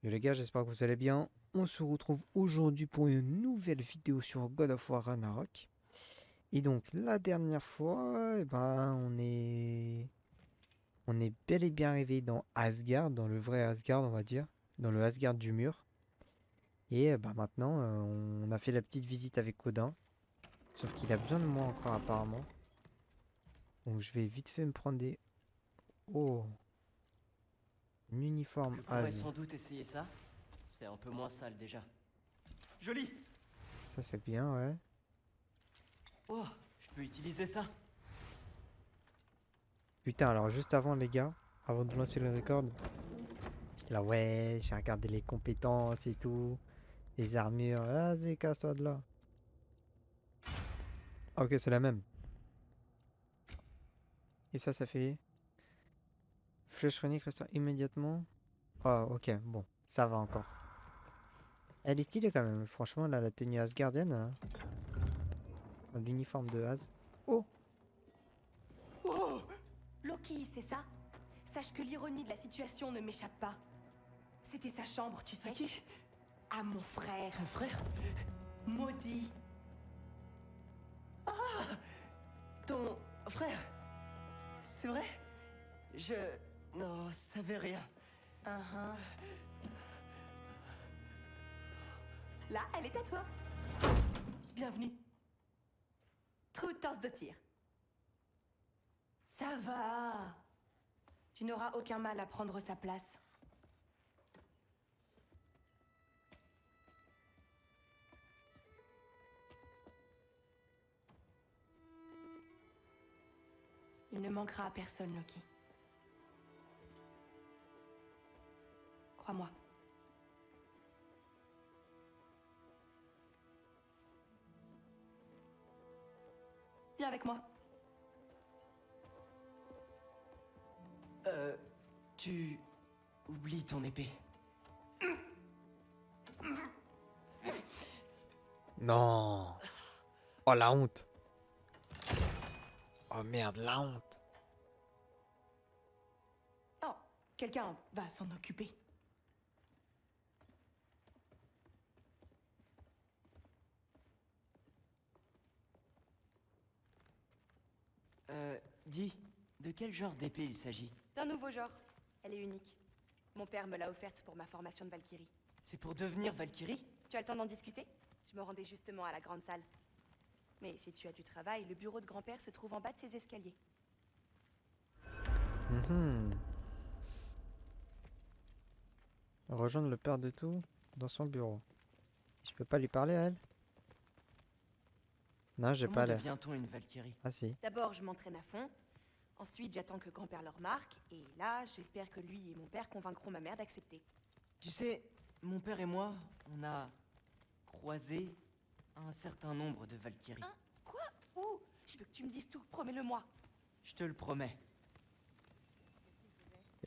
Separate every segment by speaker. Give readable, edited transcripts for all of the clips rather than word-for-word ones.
Speaker 1: Yo les gars, j'espère que vous allez bien. On se retrouve aujourd'hui pour une nouvelle vidéo sur God of War Ragnarok. Et donc la dernière fois, on est bel et bien arrivé dans Asgard, dans le vrai Asgard, on va dire, dans le Asgard du mur. Et maintenant, on a fait la petite visite avec Odin, sauf qu'il a besoin de moi encore apparemment. Donc je vais vite fait me prendre des... Oh, un uniforme
Speaker 2: Je pourrais
Speaker 1: As.
Speaker 2: sans doute essayer ça. C'est un peu moins sale déjà. Joli.
Speaker 1: Ça c'est bien, ouais.
Speaker 2: Oh, je peux utiliser ça.
Speaker 1: Putain, alors juste avant les gars, avant de lancer le record, j'étais là, ouais, j'ai regardé les compétences et tout, les armures. Vas-y, casse-toi de là. Ah, ok, c'est la même. Et ça fait flèche chronique restaure immédiatement. Ah, ok, bon, ça va encore. Elle est stylée quand même, franchement, là, la tenue Asgardienne, hein. Enfin, l'uniforme de As. Oh,
Speaker 2: Oh,
Speaker 3: Loki, c'est ça? Sache que l'ironie de la situation ne m'échappe pas. C'était sa chambre, tu
Speaker 2: à
Speaker 3: sais.
Speaker 2: qui?
Speaker 3: À mon frère.
Speaker 2: Ton frère?
Speaker 3: Maudit.
Speaker 2: Ton frère? C'est vrai? Je n'en savais rien.
Speaker 3: Uhum. Là, elle est à toi. Bienvenue. True tasse de tir. Ça va. Tu n'auras aucun mal à prendre sa place. Il ne manquera à personne, Loki. Crois-moi. Viens avec moi.
Speaker 2: Tu oublies ton épée.
Speaker 1: non. Oh, la honte. Oh merde, la honte.
Speaker 3: Oh, quelqu'un va s'en occuper.
Speaker 2: Dis, de quel genre d'épée il s'agit?
Speaker 3: D'un nouveau genre. Elle est unique. Mon père me l'a offerte pour ma formation de Valkyrie.
Speaker 2: C'est pour devenir Valkyrie?
Speaker 3: Tu as le temps d'en discuter? Je me rendais justement à la grande salle. Mais si tu as du travail, le bureau de grand-père se trouve en bas de ces escaliers.
Speaker 1: Mhm. Rejoindre le père de tout dans son bureau. Je peux pas lui parler à elle? Non, j'ai
Speaker 2: Comment
Speaker 1: pas l'air.
Speaker 2: devient-on une Valkyrie?
Speaker 1: Ah si.
Speaker 3: D'abord, je m'entraîne à fond. Ensuite, j'attends que grand-père le remarque. Et là, j'espère que lui et mon père convaincront ma mère d'accepter.
Speaker 2: Tu sais, mon père et moi, on a croisé un certain nombre de Valkyries.
Speaker 3: Hein? Quoi? Où? Je veux que tu me dises tout, promets-le-moi.
Speaker 2: Je te le promets.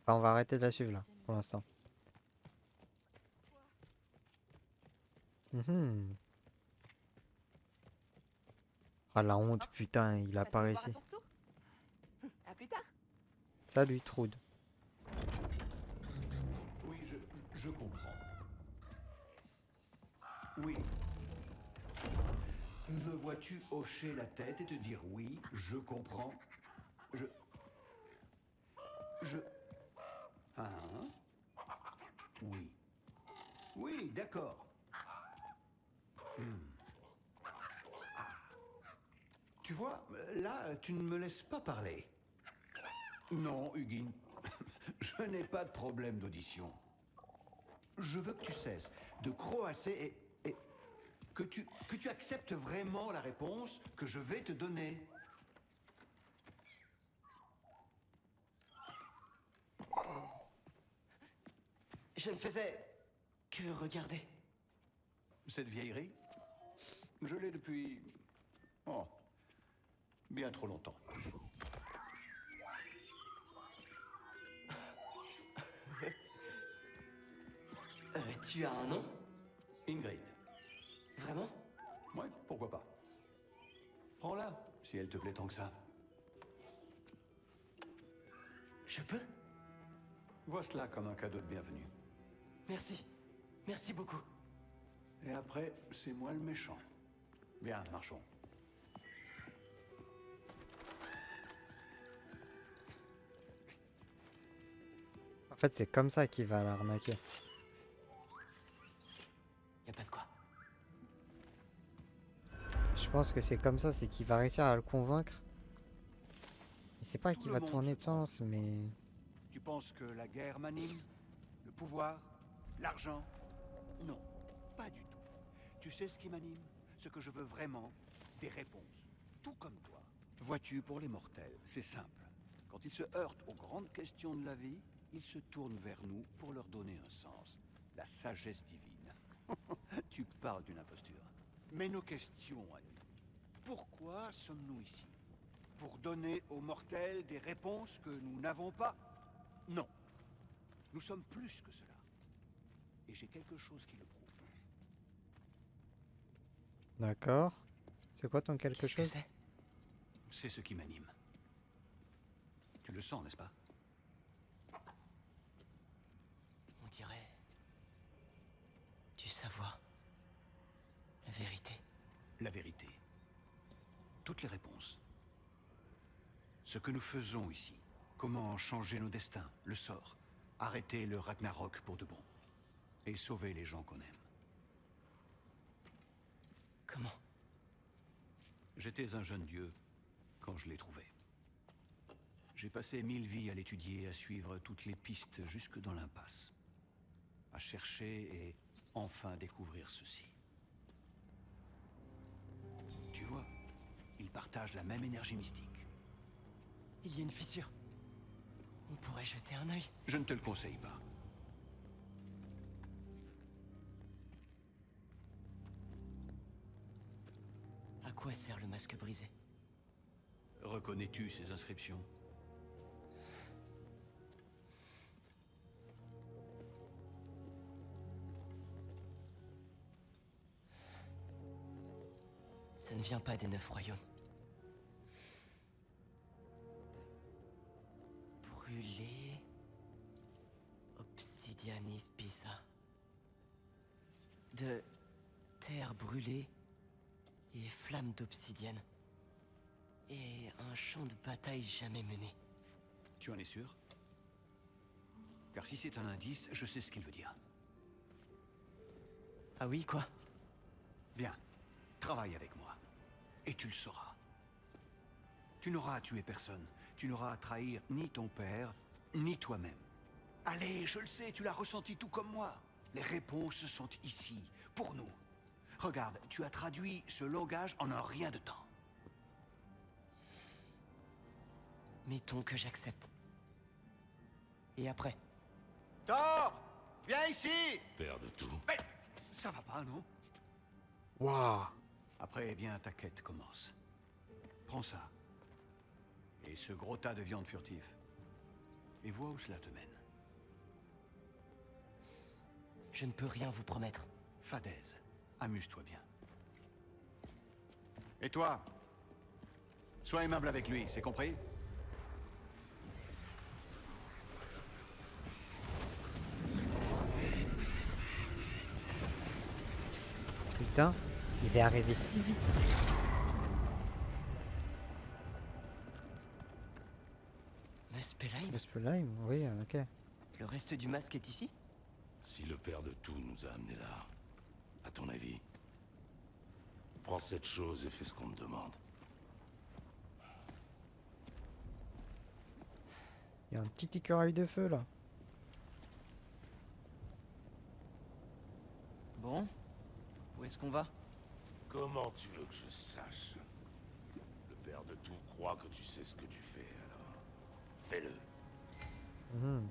Speaker 1: On va arrêter de la suivre là, pour l'instant. Mhm. Ah la honte,
Speaker 3: Hein?
Speaker 1: putain, il
Speaker 3: Vas-tu me
Speaker 1: apparaît
Speaker 3: voir à
Speaker 1: ici.
Speaker 3: ton retour? À plus tard.
Speaker 1: Salut, Trude.
Speaker 4: Oui, je comprends. Oui. Me vois-tu hocher la tête et te dire oui, je comprends? Je... Je... Hein? Oui. Oui, d'accord. Tu vois, là, tu ne me laisses pas parler. Non, Hugin, je n'ai pas de problème d'audition. Je veux que tu cesses de croasser et que tu acceptes vraiment la réponse que je vais te donner.
Speaker 2: Je ne faisais que regarder.
Speaker 4: Cette vieillerie, je l'ai depuis... Oh, bien trop longtemps.
Speaker 2: Tu as un nom?
Speaker 4: Ingrid.
Speaker 2: Vraiment?
Speaker 4: Ouais, pourquoi pas. Prends-la, si elle te plaît tant que ça.
Speaker 2: Je peux?
Speaker 4: Vois cela comme un cadeau de bienvenue.
Speaker 2: Merci. Merci beaucoup.
Speaker 4: Et après, c'est moi le méchant. Bien, marchons.
Speaker 1: En fait, c'est comme ça qu'il va l'arnaquer.
Speaker 2: Y a pas de quoi.
Speaker 1: Je pense que c'est comme ça, c'est qu'il va réussir à le convaincre. Et c'est pas
Speaker 4: Tout
Speaker 1: qu'il
Speaker 4: le
Speaker 1: va
Speaker 4: monde
Speaker 1: tourner
Speaker 4: se
Speaker 1: de sens, mais...
Speaker 4: Tu penses que la guerre m'anime? Le pouvoir? L'argent? Non, pas du tout. Tu sais ce qui m'anime? Ce que je veux vraiment? Des réponses. Tout comme toi. Vois-tu, pour les mortels, c'est simple. Quand ils se heurtent aux grandes questions de la vie, ils se tournent vers nous pour leur donner un sens. La sagesse divine. Tu parles d'une imposture. Mais nos questions à nous. Pourquoi sommes-nous ici? Pour donner aux mortels des réponses que nous n'avons pas? Non. Nous sommes plus que cela. Et j'ai quelque chose qui le prouve.
Speaker 1: D'accord. C'est quoi ton quelque
Speaker 2: Qu'est-ce que
Speaker 1: chose?
Speaker 2: c'est?
Speaker 4: C'est ce qui m'anime. Tu le sens, n'est-ce pas?
Speaker 2: On dirait... du savoir. La vérité.
Speaker 4: La vérité. Toutes les réponses. Ce que nous faisons ici. Comment changer nos destins, le sort. Arrêter le Ragnarok pour de bon. Et sauver les gens qu'on aime.
Speaker 2: Comment?
Speaker 4: J'étais un jeune dieu quand je l'ai trouvé. J'ai passé 1000 vies à l'étudier, à suivre toutes les pistes jusque dans l'impasse. À chercher et enfin découvrir ceci. Tu vois, ils partagent la même énergie mystique.
Speaker 2: Il y a une fissure. On pourrait jeter un œil.
Speaker 4: Je ne te le conseille pas.
Speaker 2: À quoi sert le masque brisé?
Speaker 4: Reconnais-tu ces inscriptions?
Speaker 2: Ça ne vient pas des 9 royaumes. Brûlé... Obsidianis Pisa. De terre brûlée et flammes d'obsidienne. Et un champ de bataille jamais mené.
Speaker 4: Tu en es sûr? Car si c'est un indice, je sais ce qu'il veut dire.
Speaker 2: Ah oui, quoi?
Speaker 4: Viens, travaille avec moi. Et tu le sauras. Tu n'auras à tuer personne. Tu n'auras à trahir ni ton père, ni toi-même. Allez, je le sais, tu l'as ressenti tout comme moi. Les réponses sont ici, pour nous. Regarde, tu as traduit ce langage en un rien de temps.
Speaker 2: Mettons que j'accepte. Et après?
Speaker 4: Thor! Viens ici!
Speaker 5: Père de tout.
Speaker 4: Mais ça va pas, non?
Speaker 1: Waouh!
Speaker 4: Après, eh bien, ta quête commence. Prends ça. Et ce gros tas de viande furtive. Et vois où cela te mène.
Speaker 2: Je ne peux rien vous promettre.
Speaker 4: Fadaise, amuse-toi bien. Et toi? Sois aimable avec lui, c'est compris?
Speaker 1: Putain, il est arrivé si vite.
Speaker 2: Muspelheim?
Speaker 1: Muspelheim, oui, ok.
Speaker 2: Le reste du masque est ici?
Speaker 5: Si le Père de tout nous a amenés là, à ton avis, prends cette chose et fais ce qu'on te demande.
Speaker 1: Il y a un petit écureuil de feu là.
Speaker 2: Bon, où est-ce qu'on va?
Speaker 5: Comment tu veux que je sache? Le Père de tout croit que tu sais ce que tu fais, alors fais-le.
Speaker 1: Mhm.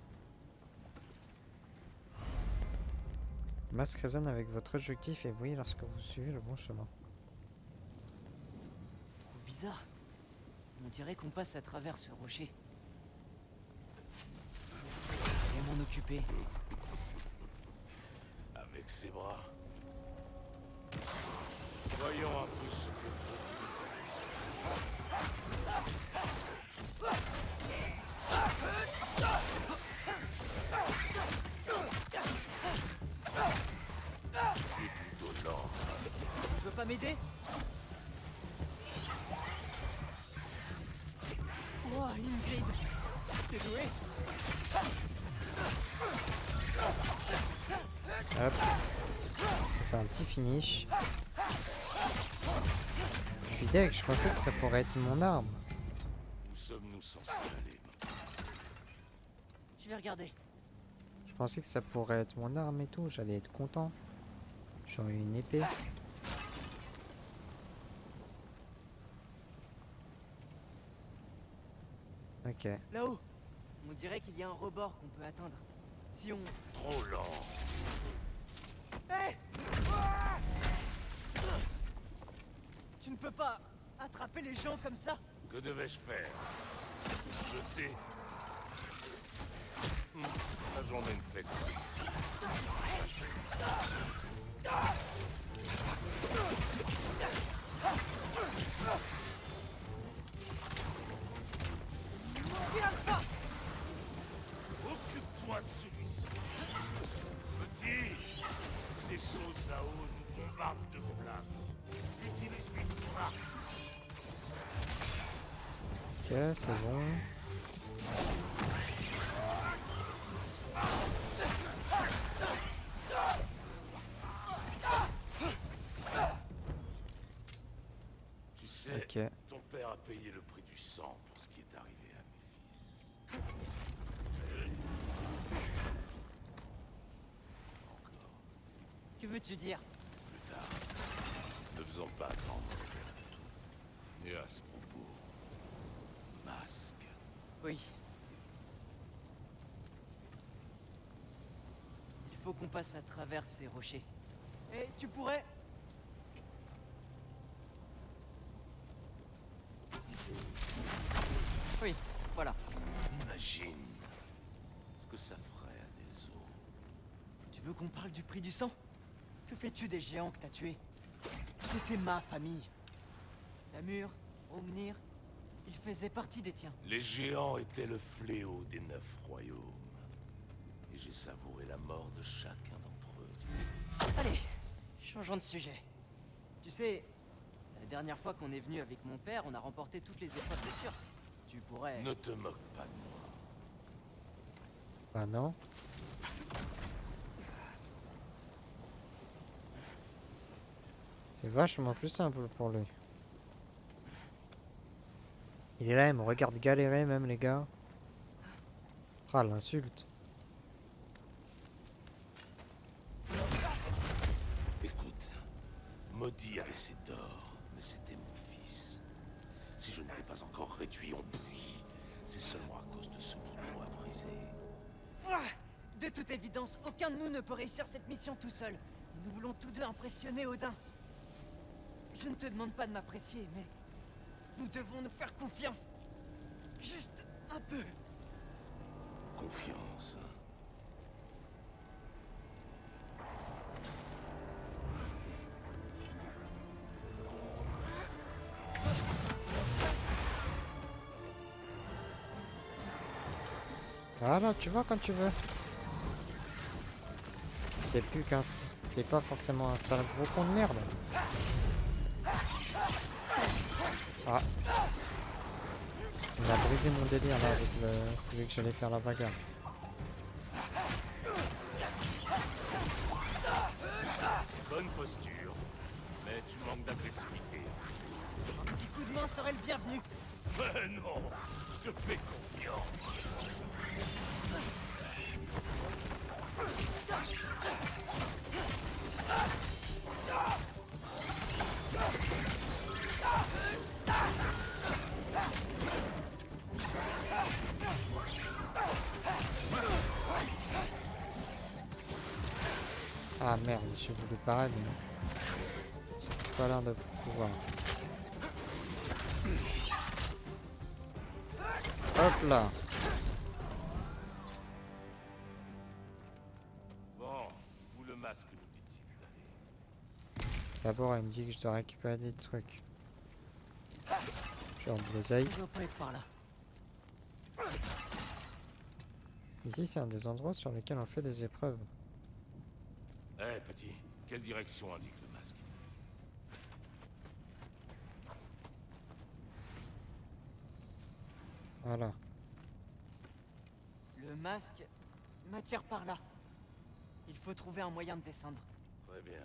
Speaker 1: Le masque résonne avec votre objectif et brille lorsque vous suivez le bon chemin.
Speaker 2: Trop bizarre. On dirait qu'on passe à travers ce rocher. Je vais m'en occuper.
Speaker 5: Avec ses bras. Voyons un peu ce que...
Speaker 2: pas m'aider? Oh, Ingrid! T'es doué?
Speaker 1: Hop. On va faire un petit finish. Je suis deg, je pensais que ça pourrait être mon arme.
Speaker 5: Où sommes-nous censés aller maintenant?
Speaker 2: Je vais regarder.
Speaker 1: Je pensais que ça pourrait être mon arme et tout, j'allais être content. J'aurais eu une épée. Ok.
Speaker 2: Là-haut! On dirait qu'il y a un rebord qu'on peut atteindre. Si on...
Speaker 5: Trop lent.
Speaker 2: Hé! Tu ne peux pas attraper les gens comme ça?
Speaker 5: Que devais-je faire? Jeter? La journée ne fait que ici. Occupe-toi de celui-ci. Petit, ces choses là-haut nous bombardent de flammes. Utilise-les pour ça.
Speaker 1: Ok, c'est bon.
Speaker 5: Tu sais,
Speaker 1: Ok.
Speaker 5: ton père a payé le prix du sang pour ce qui est arrivé à mes fils. Encore
Speaker 2: Que veux-tu dire?
Speaker 5: plus tard. Ne faisons pas attendre le père de tout. Et à ce propos, masque.
Speaker 2: Oui. Il faut qu'on passe à travers ces rochers. Et tu pourrais... Oui, voilà.
Speaker 5: Imagine ce que ça ferait à des os.
Speaker 2: Tu veux qu'on parle du prix du sang? Que fais-tu des géants que t'as tués? C'était ma famille. Tamur, Omnir, ils faisaient partie des tiens.
Speaker 5: Les géants étaient le fléau des 9 royaumes. Et j'ai savouré la mort de chacun d'entre eux.
Speaker 2: Allez, changeons de sujet. Tu sais, la dernière fois qu'on est venu avec mon père, on a remporté toutes les épreuves de sûreté. Tu pourrais...
Speaker 5: Ne te moque pas de moi.
Speaker 1: Bah non. C'est vachement plus simple pour lui. Il est là, il me regarde galérer même les gars. Ah l'insulte.
Speaker 5: Écoute, maudit avait ses torts, mais c'était mon fils. Si je ne l'ai pas encore réduit en bouillie, c'est seulement à cause de ce qu'il a brisé.
Speaker 2: Ouah, de toute évidence, aucun de nous ne peut réussir cette mission tout seul. Nous voulons tous deux impressionner Odin. Je ne te demande pas de m'apprécier, mais... nous devons nous faire confiance. Juste un peu.
Speaker 5: Confiance.
Speaker 1: Voilà, tu vois quand tu veux. T'es plus qu'un... T'es pas forcément un sale gros con de merde. Ah. Il a brisé mon délire là avec celui que j'allais faire la bagarre.
Speaker 5: Bonne posture, mais tu manques d'agressivité.
Speaker 2: Un petit coup de main serait le bienvenu.
Speaker 5: Mais non, je te fais confiance.
Speaker 1: Ah merde, j'ai voulu pareil mais... pas l'air de pouvoir. Hop là.
Speaker 5: Bon, où le masque nous dit-il d'aller?
Speaker 1: D'abord il me dit que je dois récupérer des trucs. Genre de l'oseille.
Speaker 2: Ça doit pas être par là.
Speaker 1: Ici c'est un des endroits sur lesquels on fait des épreuves.
Speaker 5: Eh, petit, quelle direction indique le masque?
Speaker 1: Voilà.
Speaker 2: Le masque m'attire par là. Il faut trouver un moyen de descendre.
Speaker 5: Très bien.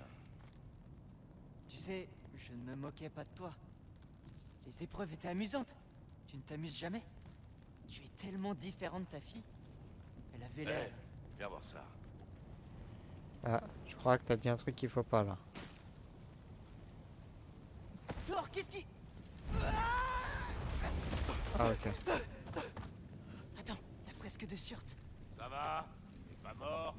Speaker 2: Tu sais, je ne me moquais pas de toi. Les épreuves étaient amusantes. Tu ne t'amuses jamais. Tu es tellement différent de ta fille. Elle avait l'air...
Speaker 5: Hey, viens voir ça.
Speaker 1: Ah, je crois que t'as dit un truc qu'il faut pas là.
Speaker 2: Thor, qu'est-ce qui...
Speaker 1: Ah ok.
Speaker 2: Attends, la fresque de Surt.
Speaker 5: Ça va? T'es pas mort?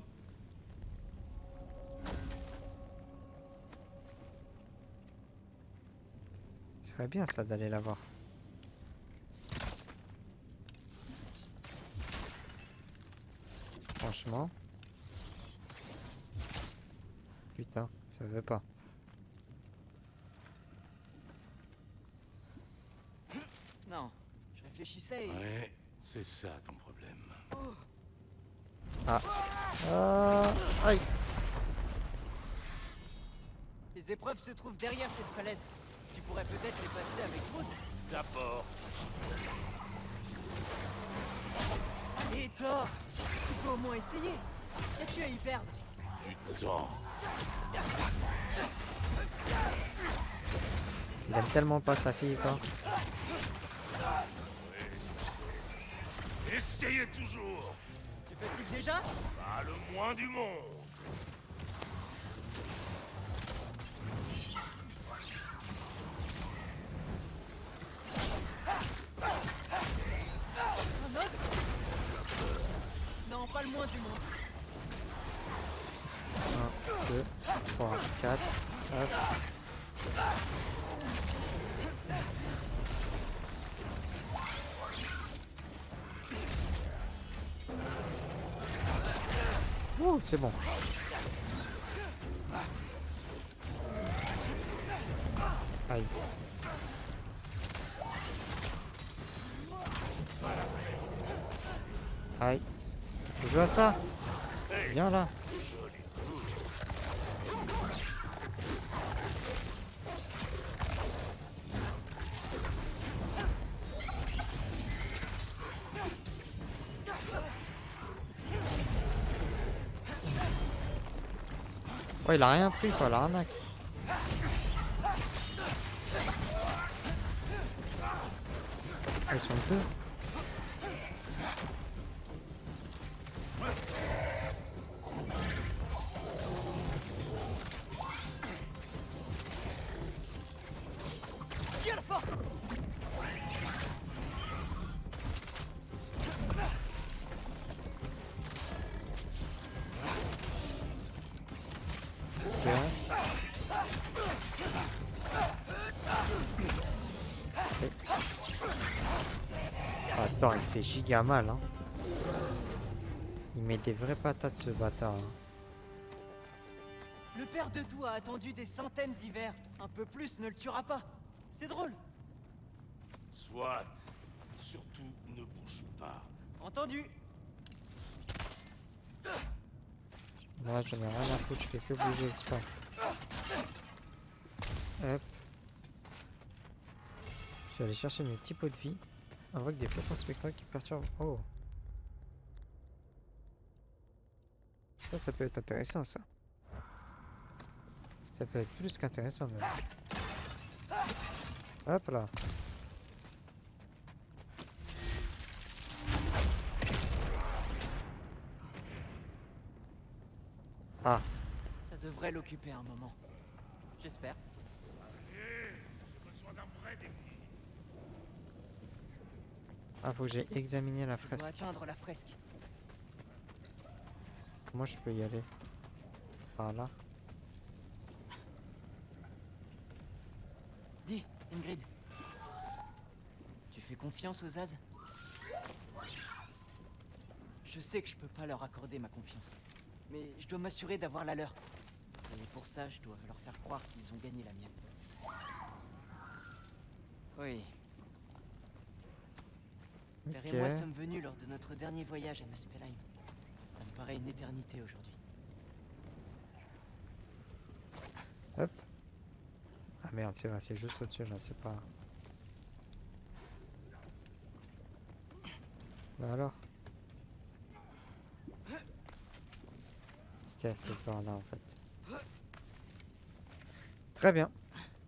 Speaker 1: Ce serait bien ça d'aller la voir. Franchement. Putain, ça veut pas.
Speaker 2: Non, je réfléchissais et...
Speaker 5: Ouais, c'est ça ton problème.
Speaker 1: Aïe.
Speaker 2: Les épreuves se trouvent derrière cette falaise. Tu pourrais peut-être les passer avec Maud.
Speaker 5: D'abord,
Speaker 2: Et Thor, tu peux au moins essayer. Qu'as-tu à y perdre?
Speaker 5: du temps.
Speaker 1: Il aime tellement pas sa fille quoi.
Speaker 5: Essayez toujours.
Speaker 2: Tu fatigues déjà?
Speaker 5: Pas le moins du monde.
Speaker 2: Un autre? Non, pas le moins du monde.
Speaker 1: 1, 2, 3, 4. Hop. Ouh, c'est bon. Aïe. Aïe. Tu joues à ça? Viens là. Oh, il a rien pris quoi, l'arnaque. Ah, ils sont deux.
Speaker 2: Viens la porte.
Speaker 1: Ok. Attends, il fait giga mal, hein. Il met des vraies patates ce bâtard, hein.
Speaker 2: Le père de tout a attendu des centaines d'hivers. Un peu plus ne le tuera pas. C'est drôle.
Speaker 5: Soit. Surtout, ne bouge pas.
Speaker 2: Entendu.
Speaker 1: Moi, j'en ai rien à foutre, je fais que bouger exprès. Hop. Je suis allé chercher mes petits pots de vie. Invoque des flocons spectrales qui perturbent. Oh. Ça peut être intéressant, ça. Ça peut être plus qu'intéressant, même. Hop là. Ah.
Speaker 2: Ça devrait l'occuper un moment. J'espère.
Speaker 5: J'ai besoin d'un vrai défi.
Speaker 1: Ah, faut que j'ai examiné la
Speaker 2: Je dois
Speaker 1: fresque.
Speaker 2: atteindre la fresque.
Speaker 1: Comment je peux y aller? Par là.
Speaker 2: Dis, Ingrid. Tu fais confiance aux As? Je sais que je peux pas leur accorder ma confiance. Mais je dois m'assurer d'avoir la leur. Et pour ça, je dois leur faire croire qu'ils ont gagné la mienne. Oui. Père et moi
Speaker 1: Ok.
Speaker 2: sommes venus lors de notre dernier voyage à Muspelheim. Ça me paraît une éternité aujourd'hui.
Speaker 1: Hop. Ah merde, c'est vrai, c'est juste au-dessus là, c'est pas. Bah alors. Ok, c'est par là en fait. Très bien.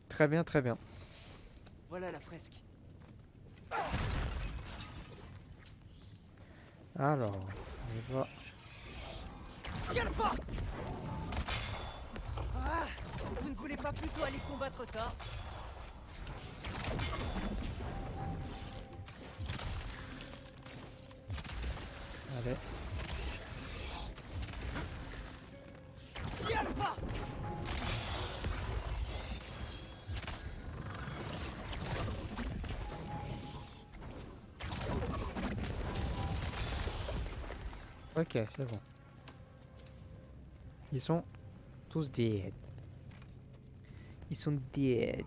Speaker 1: Très bien, très bien.
Speaker 2: Voilà la fresque.
Speaker 1: Alors, on va...
Speaker 2: Tiens le fort. Ah, vous ne voulez pas plutôt aller combattre Thor?
Speaker 1: Allez.
Speaker 2: Tiens le fort.
Speaker 1: Ok, c'est bon. Ils sont tous dead. Ils sont dead.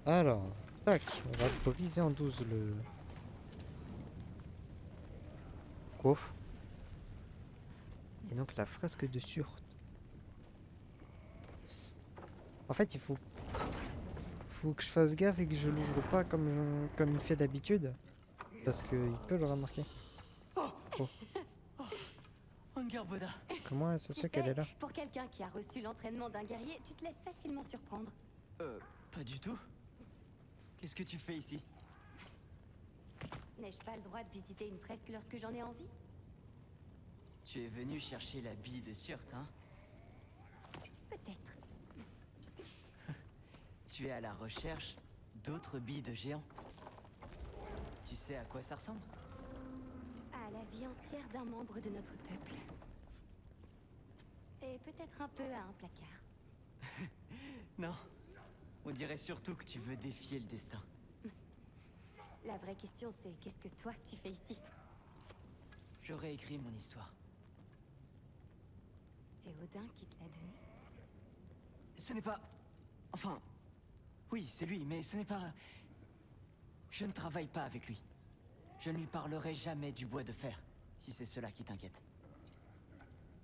Speaker 1: Alors, tac, on va improviser en 12 le coffre. Et donc la fresque de Surte. En fait, faut que je fasse gaffe et que je l'ouvre pas comme il fait d'habitude. Parce qu'il peut le remarquer. Oh,
Speaker 2: Angerboda.
Speaker 1: comment elle se
Speaker 6: Tu
Speaker 1: sait qu'elle
Speaker 6: sais,
Speaker 1: est là?
Speaker 6: pour quelqu'un qui a reçu l'entraînement d'un guerrier, tu te laisses facilement surprendre.
Speaker 2: Pas du tout. Qu'est-ce que tu fais ici?
Speaker 6: N'ai-je pas le droit de visiter une fresque lorsque j'en ai envie?
Speaker 2: Tu es venu chercher la bille de Surte, hein?
Speaker 6: Peut-être.
Speaker 2: Tu es à la recherche d'autres billes de géants. Tu sais à quoi ça ressemble?
Speaker 6: À la vie entière d'un membre de notre peuple. Et peut-être un peu à un placard.
Speaker 2: Non. On dirait surtout que tu veux défier le destin.
Speaker 6: La vraie question c'est qu'est-ce que toi tu fais ici?
Speaker 2: J'aurais écrit mon histoire.
Speaker 6: C'est Odin qui te l'a donné?
Speaker 2: Ce n'est pas... Enfin... Oui, c'est lui, mais ce n'est pas... Je ne travaille pas avec lui. Je ne lui parlerai jamais du bois de fer, si c'est cela qui t'inquiète.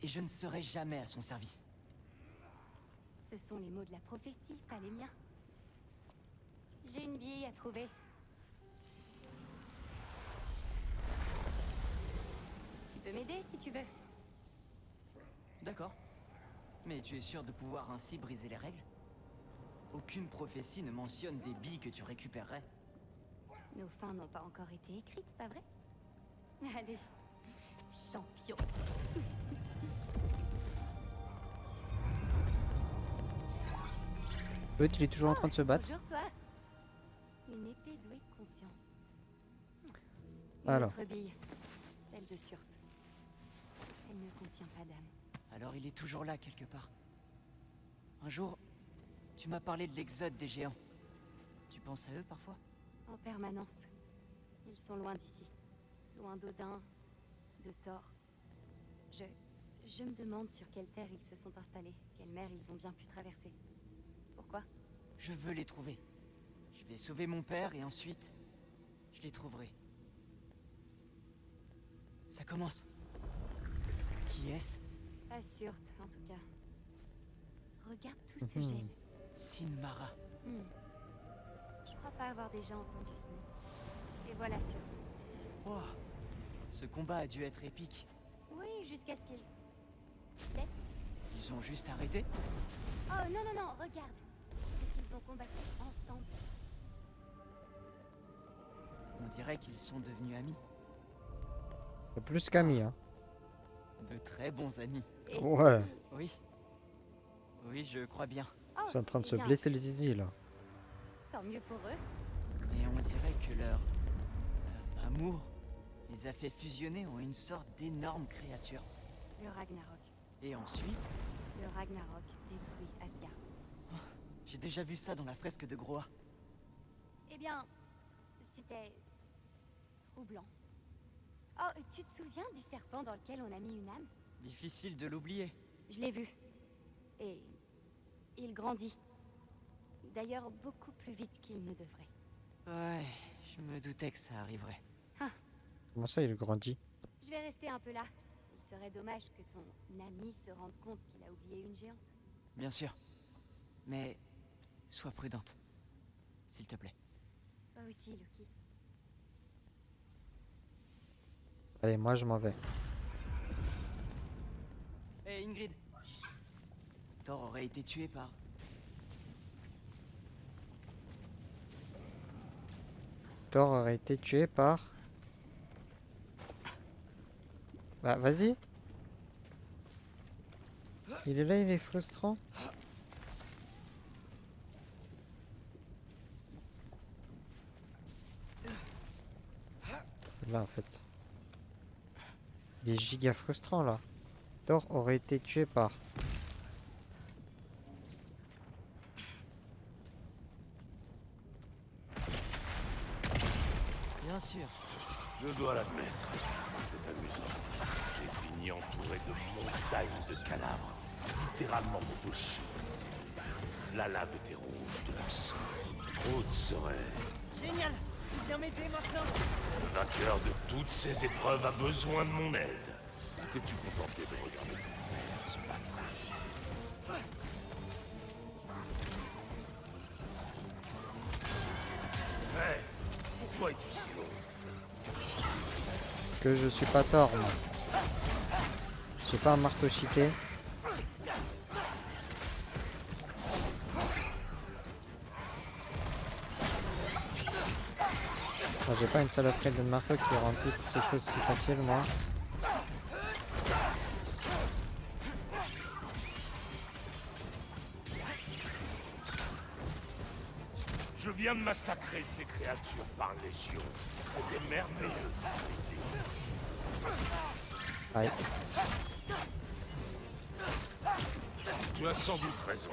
Speaker 2: Et je ne serai jamais à son service.
Speaker 6: Ce sont les mots de la prophétie, pas les miens. J'ai une bille à trouver. Tu peux m'aider si tu veux.
Speaker 2: D'accord. Mais tu es sûr de pouvoir ainsi briser les règles? Aucune prophétie ne mentionne des billes que tu récupérerais.
Speaker 6: Nos fins n'ont pas encore été écrites, pas vrai? Allez, champion.
Speaker 1: L'autre, il est toujours en train de se battre.
Speaker 6: Bonjour toi. Une épée douée de conscience. Une
Speaker 1: Alors.
Speaker 6: autre bille, celle de Surte. Elle ne contient pas d'âme.
Speaker 2: Alors il est toujours là quelque part. Un jour, tu m'as parlé de l'exode des géants. Tu penses à eux parfois?
Speaker 6: En permanence. Ils sont loin d'ici. Loin d'Odin, de Thor. Je me demande sur quelle terre ils se sont installés, quelle mer ils ont bien pu traverser. Pourquoi?
Speaker 2: Je veux les trouver. Je vais sauver mon père et ensuite, je les trouverai. Ça commence. Qui est-ce?
Speaker 6: Pas Surte, en tout cas. Regarde tout ce gel.
Speaker 2: Sinmara.
Speaker 6: Je crois pas avoir déjà entendu ce nom. Et voilà Surte.
Speaker 2: Oh, ce combat a dû être épique.
Speaker 6: Oui, jusqu'à ce qu'il cesse.
Speaker 2: Ils ont juste arrêté?
Speaker 6: Oh non, non, non, regarde. C'est qu'ils ont combattu ensemble.
Speaker 2: On dirait qu'ils sont devenus amis.
Speaker 1: Plus qu'ami, hein.
Speaker 2: De très bons amis.
Speaker 6: Et
Speaker 1: Ouais.
Speaker 2: Oui. Oui, je crois bien.
Speaker 6: Oh,
Speaker 1: Ils sont en train de
Speaker 6: eh
Speaker 1: se
Speaker 6: bien,
Speaker 1: blesser le zizi, là.
Speaker 6: Tant mieux pour eux.
Speaker 2: Mais on dirait que leur amour les a fait fusionner en une sorte d'énorme créature.
Speaker 6: Le Ragnarok.
Speaker 2: Et ensuite,
Speaker 6: Le Ragnarok détruit Asgard.
Speaker 2: j'ai déjà vu ça dans la fresque de Groa.
Speaker 6: Eh bien, c'était troublant. Oh, tu te souviens du serpent dans lequel on a mis une âme?
Speaker 2: Difficile de l'oublier.
Speaker 6: Je l'ai vu. Et il grandit. D'ailleurs, beaucoup plus vite qu'il ne devrait.
Speaker 2: Ouais, je me doutais que ça arriverait.
Speaker 1: Comment ça, il grandit?
Speaker 6: Je vais rester un peu là. Il serait dommage que ton ami se rende compte qu'il a oublié une géante.
Speaker 2: Bien sûr. Mais sois prudente. S'il te plaît.
Speaker 6: Toi aussi, Loki.
Speaker 1: Allez, moi je m'en vais.
Speaker 2: Hé Ingrid. Thor aurait été tué par...
Speaker 1: Thor aurait été tué par... Bah vas-y. Il est là, il est frustrant. C'est là en fait. Il est giga frustrant là. Thor aurait été tué par...
Speaker 2: Bien sûr.
Speaker 5: Je dois l'admettre. C'est amusant. J'ai fini entouré de montagnes de cadavres, littéralement fauchés. La lave était rouge de leur sang. Autre serait...
Speaker 2: Génial. Viens m'aider maintenant.
Speaker 5: Le vainqueur de toutes ces épreuves a besoin de mon aide. T'es-tu contenté de regarder ton père se battre? Hé, pourquoi es-tu si long?
Speaker 1: Parce que je suis pas Thor moi. J'ai pas un marteau cheaté. Enfin, j'ai pas une saloperie de marteau qui rend toutes ces choses si faciles moi.
Speaker 5: Je viens de massacrer ces créatures par légion. C'était merveilleux.
Speaker 1: Aïe.
Speaker 5: Tu as sans doute raison.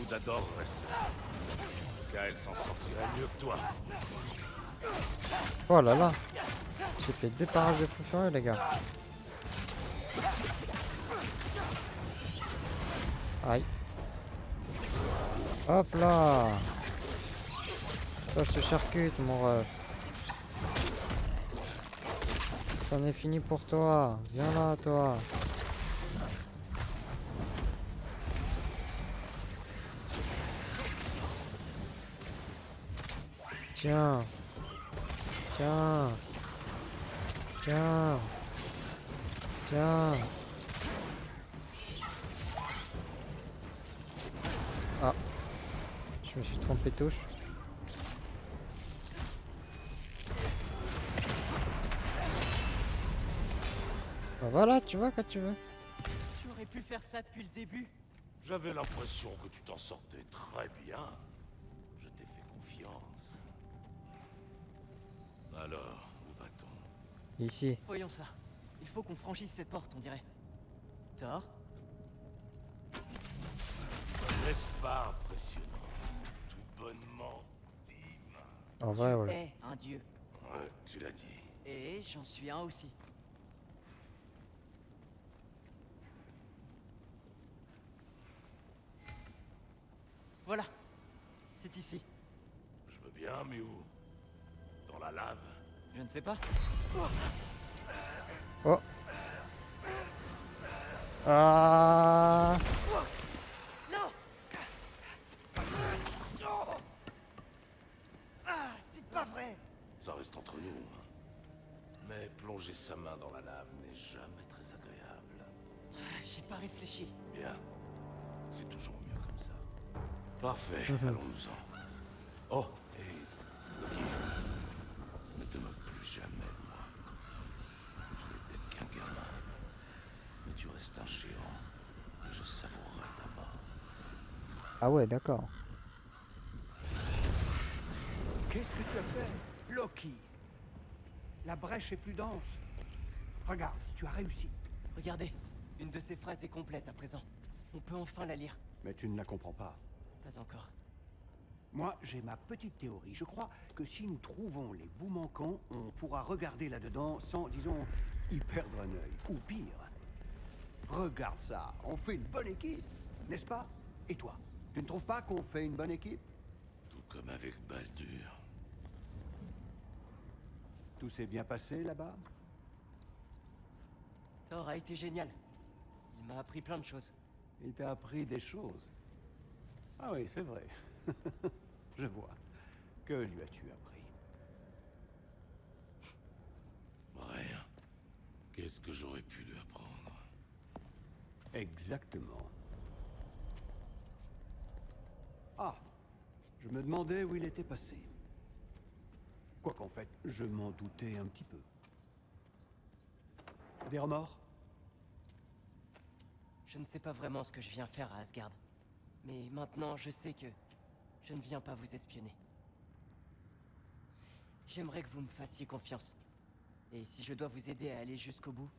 Speaker 5: Oud adorerait ça. Kael s'en sortirait mieux que toi.
Speaker 1: Oh là là. J'ai fait 2 parages de fou furieux les gars. Aïe. Hop là. Toi je te charcute mon ref. C'en est fini pour toi. Viens là toi. Tiens. Tiens. Tiens. Tiens. Ah. Je me suis trompé de touche. Bah voilà, tu vois quand tu veux.
Speaker 2: Tu aurais pu faire ça depuis le début.
Speaker 5: J'avais l'impression que tu t'en sortais très bien. Je t'ai fait confiance. Alors, où va-t-on?
Speaker 1: Ici.
Speaker 2: Voyons ça. Il faut qu'on franchisse cette porte, on dirait. Thor?
Speaker 5: N'est-ce pas impressionnant? Tout bonnement divin.
Speaker 1: En vrai,
Speaker 2: Tu
Speaker 1: ouais.
Speaker 2: es un dieu.
Speaker 5: Ouais, tu l'as dit.
Speaker 2: Et j'en suis un aussi. Voilà. C'est ici.
Speaker 5: Je veux bien, mais où? Dans la lave?
Speaker 2: Je ne sais pas.
Speaker 1: Oh. Ah.
Speaker 2: Non! Ah, c'est pas vrai!
Speaker 5: Ça reste entre nous. Hein. Mais plonger sa main dans la lave n'est jamais très agréable.
Speaker 2: Ah, j'ai pas réfléchi.
Speaker 5: Bien. C'est toujours mieux comme ça. Parfait, allons-nous-en. Oh, et Loki, ne te moque plus jamais de moi. Tu n'es peut-être qu'un gamin, mais tu restes un géant. Et je savourerai ta mort.
Speaker 1: Ah ouais, d'accord.
Speaker 4: Qu'est-ce que tu as fait, Loki? La brèche est plus dense. Regarde, tu as réussi.
Speaker 2: Regardez, une de ces phrases est complète à présent. On peut enfin la lire.
Speaker 4: Mais tu ne la comprends pas.
Speaker 2: Pas encore.
Speaker 4: Moi, j'ai ma petite théorie. Je crois que si nous trouvons les bouts manquants, on pourra regarder là-dedans sans, disons, y perdre un œil. Ou pire. Regarde ça, on fait une bonne équipe, n'est-ce pas? Et toi, tu ne trouves pas qu'on fait une bonne équipe?
Speaker 5: Tout comme avec Baldur.
Speaker 4: Tout s'est bien passé là-bas?
Speaker 2: Thor a été génial. Il m'a appris plein de choses.
Speaker 4: Il t'a appris des choses. Ah oui, c'est vrai. Je vois. Que lui as-tu appris?
Speaker 5: Rien. Qu'est-ce que j'aurais pu lui apprendre?
Speaker 4: Exactement. Ah, je me demandais où il était passé. Quoi qu'en fait, je m'en doutais un petit peu. Des remords?
Speaker 2: Je ne sais pas vraiment ce que je viens faire à Asgard. Mais maintenant, je sais que je ne viens pas vous espionner. J'aimerais que vous me fassiez confiance. Et si je dois vous aider à aller jusqu'au bout,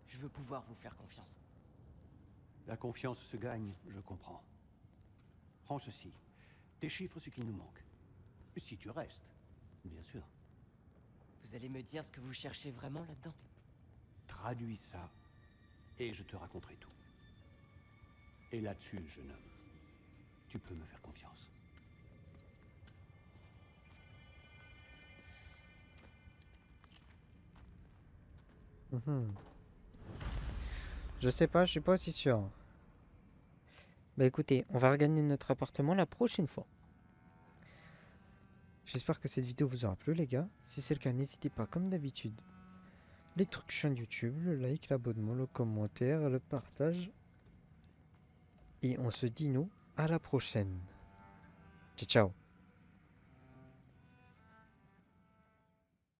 Speaker 2: je veux pouvoir vous faire confiance.
Speaker 4: La confiance se gagne, je comprends. Prends ceci. Tes chiffres, ce qu'il nous manque. Si tu restes, bien sûr.
Speaker 2: Vous allez me dire ce que vous cherchez vraiment là-dedans?
Speaker 4: Traduis ça, et je te raconterai tout. Et là-dessus, jeune homme, tu peux me faire confiance.
Speaker 1: Mhm. Je sais pas, je suis pas aussi sûr. Bah écoutez, on va regagner notre appartement la prochaine fois. J'espère que cette vidéo vous aura plu les gars. Si c'est le cas, n'hésitez pas comme d'habitude. Les trucs chaîne YouTube, le like, l'abonnement, le commentaire, le partage. Et on se dit nous à la prochaine. Ciao ciao.